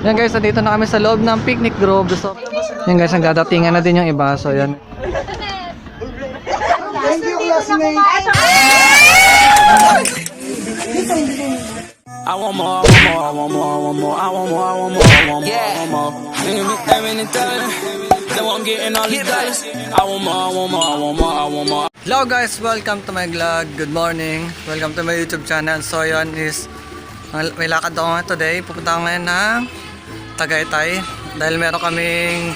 Yan guys, dito na kami sa loob ng picnic group. So, yan guys, nagdadatingan na din yung iba. So yan. Thank you, classmate. I want more, I want more, I want more, I want more, I want more, I want more, I want more, I want more. They won't get in all these dollars. I want more, I want more, I want more, I want more. Hello guys, welcome to my vlog. Good morning. Welcome to my YouTube channel. So yan is, may lakad ako today. Pupunta ako ngayon ng Tagaytay. Dahil meron kaming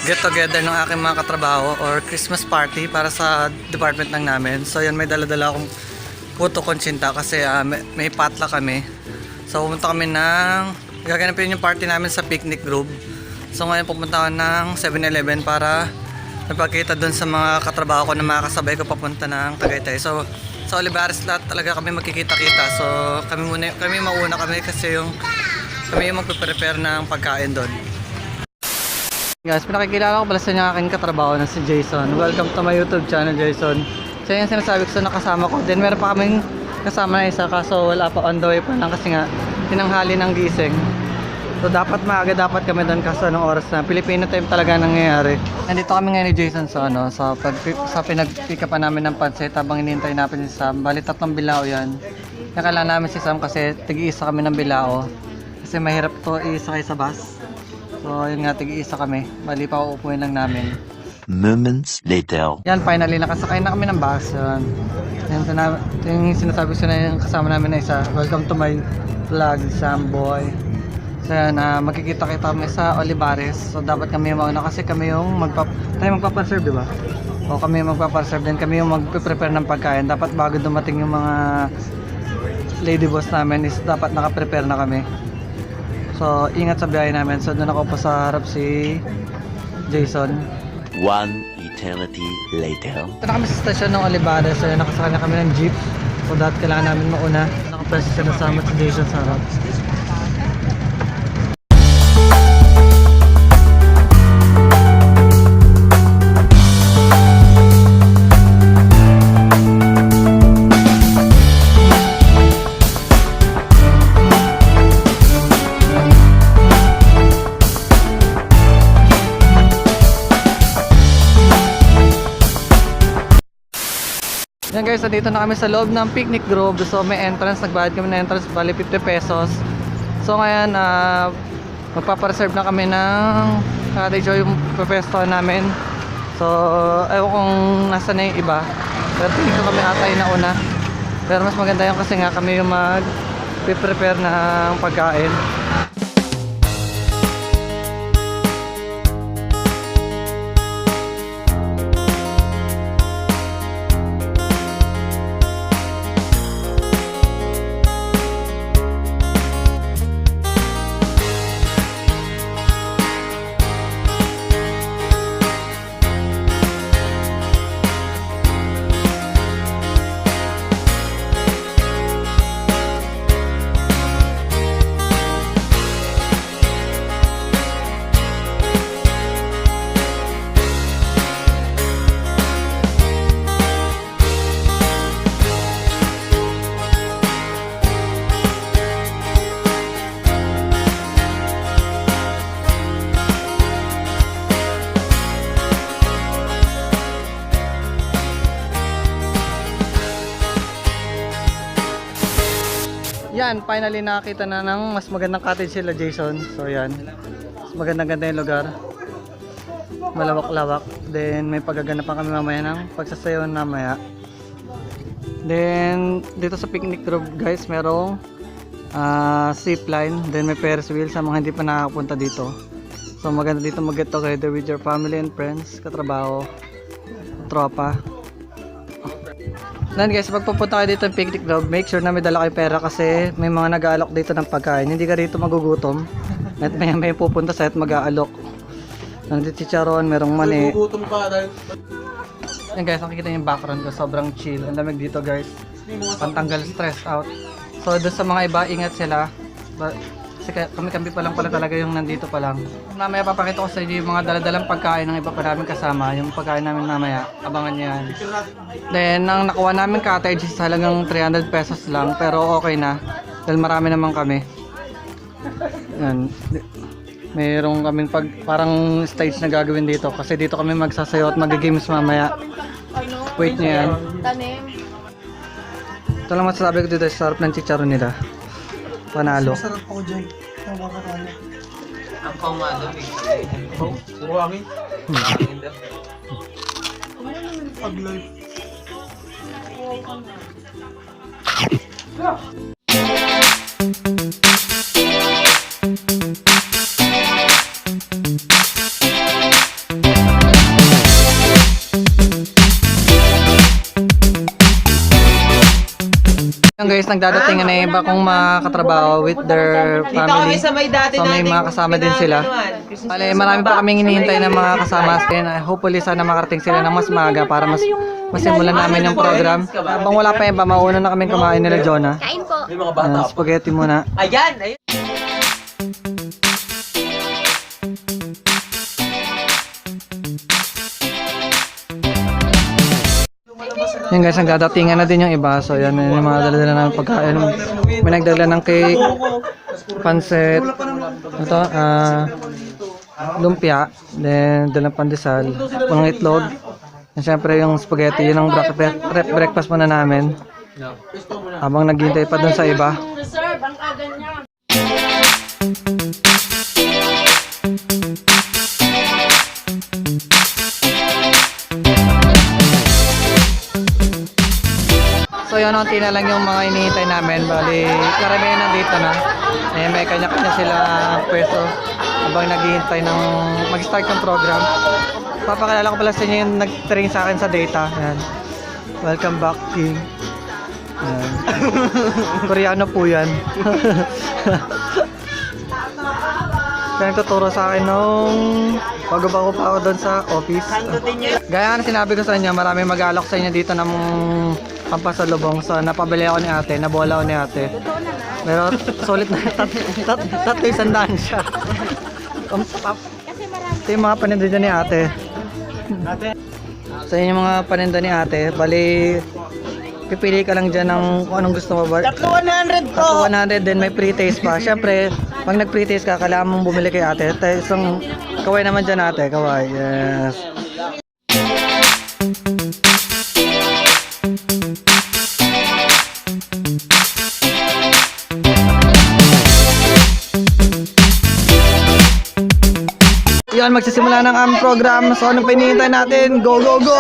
get together ng aking mga katrabaho or Christmas party para sa department ng namin. So yan, may dala-dala akong puto konsinta kasi may patla kami. So pupunta kami ng gaganapin yung party namin sa picnic group. So ngayon pupunta ako ng 7-Eleven para nagpakita doon sa mga katrabaho ko na makakasabay ko papunta ng Tagaytay. So sa Olivares lahat talaga kami magkikita-kita. So kami mauna kami kasi kami yung magpe-prepare ng pagkain doon. Guys, pinakikilala ko pala sa inyo aking katrabaho na si Jason. Welcome to my YouTube channel, Jason. So yung sinasabi ko sa nakasama ko. Then meron pa kaming kasama na isa kaso wala pa, on the way pa lang kasi nga tinanghali ng gising. So dapat maaga dapat kami doon kaso anong oras na Filipino time talaga nangyayari. Nandito kami ngayon ni Jason sa sa pinag-pick up namin ng pansit habang hinihintay namin si Sam. Bali 3 bilao yan. Nakala namin si Sam kasi tig-iisa kami ng bilao. Kasi mahirap to isakay sa bus. So yun nga, tig-iisa kami. Bali pa uupuin lang namin. Moments later. Yan, finally nakasakay na kami ng bus. Yan, yung sinasabi ko na yung kasama namin na isa. Welcome to my vlog, Sam Boy. So yan, magkikita-kita kami sa Olivares. So dapat kami yung mauna kasi kami yung magpapaserve, di ba? O kami yung magpapaserve din. Kami yung magpe-prepare ng pagkain. Dapat bago dumating yung mga lady boss namin is dapat naka-prepare na kami. So ingat sa biyahe namin. So doon ako pa sa harap si Jason. One eternity later. Ito na kami sa stasyon ng Olivares. So nakasakay na kami ng jeep. So dapat kailangan namin mauna. Nakapress siya nasama si Jason sa harap. Yan guys, dito na kami sa loob ng picnic group. So may entrance, nagbayad kami ng entrance, bali 50 pesos. So ngayon, magpapareserve na kami ng cottage o yung pepesto namin. So ewan kung nasa na yung iba, pero tingin ko kami ata yung nauna. Pero mas maganda yun kasi nga kami yung mag-prepare ng pagkain. Yan, finally nakakita na ng mas magandang cottage sila Jason. So yan, mas magandang-ganda yung lugar. Malawak-lawak. Then may paggaganap pa kami mamaya ng pagsasayaw mamaya. Then dito sa picnic group guys, merong zipline. Then may Ferris wheel sa mga hindi pa nakakapunta dito. So maganda dito mag-get together with your family and friends, katrabaho, tropa. Then guys, pag pupunta kayo dito ng picnic group, make sure na may dala kayo pera kasi may mga nag-aalok dito ng pagkain. Hindi ka dito magugutom. At may pupunta sa at mag-aalok. Nandito si Charon, merong mani. Gugutom ka dahil... Yan guys, nakikita niyo yung background ko. Sobrang chill. Ang lamig dito guys. Pantanggal stress out. So doon sa mga iba, ingat sila. Kasi kami pa lang pala talaga yung nandito pa lang. Mamaya papakita ko sa inyo yung mga daladalang pagkain ng iba pa namin kasama. Yung pagkain namin mamaya, abangan nyo yan. Then, ang nakuha namin cottage is halagang 300 pesos lang. Pero okay na. Dahil marami naman kami. Yan. Mayroong kaming parang stage na gagawin dito kasi dito kami magsasayaw at mag-games mamaya. Wait nyo yan. Tanim. Ito lang masasabi ko dito, sarap ng chicharon nila. Panalo. Sarap ako dyan. Nakakatalo. Ang pamado, Puro hangin. Pag live. Yung guys, nagdadating na iba kong makatrabaho with their family. sa may dati So may mga kasama din sila. Bale, marami pa kaming hinihintay ng mga kasama. And hopefully sana makarating sila ng mas maaga para masimulan namin yung program. Habang wala pa iba, mauna na kaming kumain nila Jonah. Kain po. May mga bata. Spaghetti muna. Ayan! Ayan! Yan guys, nagdadatingan na din yung iba. So yan, yung mga dala-dala ng pagkain. May nagdala ng cake, pansit, ito, lumpia, then dalang pandesal, punong itlog. And syempre yung spaghetti, yun ang breakfast muna namin. Habang naghihintay pa dun sa iba. Reserve ang kagan niya. So yun, unti na lang yung mga inihintay namin. Bali, karamihan na dito na. Eh, may kanya-kanya sila pwesto habang naghihintay ng mag-start yung program. Papakilala ko pala sa inyo yung nag-train sa akin sa data. Ayan. Welcome back, King. Ayan. Koreano po yan. Siya nagtuturo sa akin nung pag-upa ko pa ako doon sa office. Gaya nga na sinabi ko sa inyo, marami mag-alok sa inyo dito ng pampasalubong. So napabili ako ni ate, nabola ako ni ate. Pero sulit na, tatlo isandaan siya. Ito yung mga paninda dyan ni ate. So yun yung mga paninda ni ate. Bali, pipili ka lang dyan ng kung anong gusto mo ba. Tatlo 100 po! Tatlo 100, then may pre-taste pa. Siyempre, pag nag-pre-taste ka, kailangan mong bumili kay ate. Isang kaway naman dyan ate, kaway. Yes. Yan, magsisimula ng aming program. So, anong pinihintay natin? Go, go, go!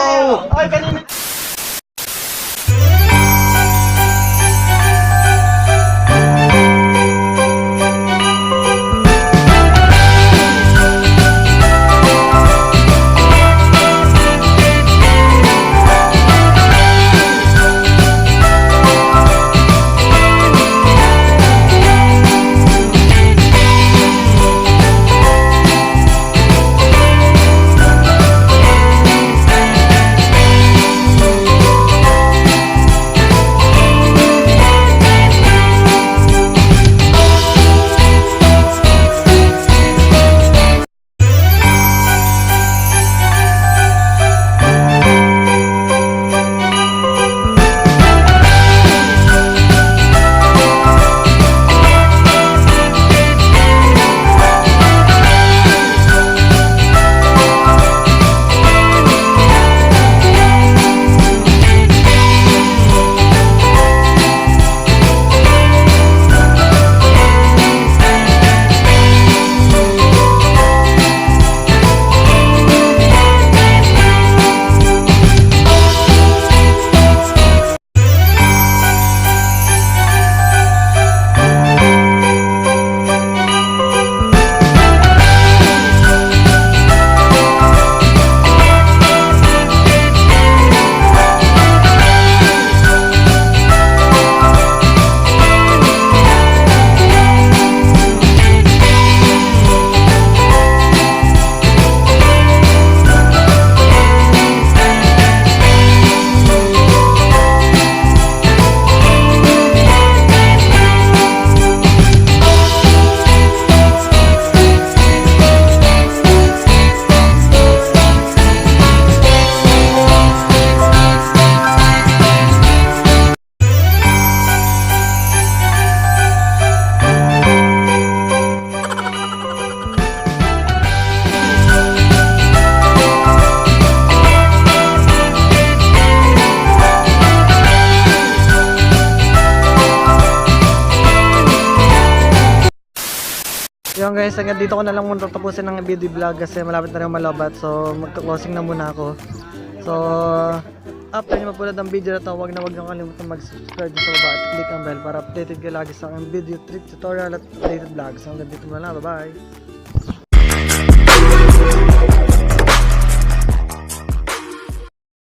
Yun guys, hanggang dito ko na lang muna tapusin ng video vlog kasi malapit na rin malabat. So magka-closing na muna ako. So after nyo mapulad ang video na to, huwag na kalimutan mag-subscribe sa baba at click ang bell para updated kayo lagi sa aking video, trick, tutorial at updated vlogs. So hanggang dito muna, bye bye!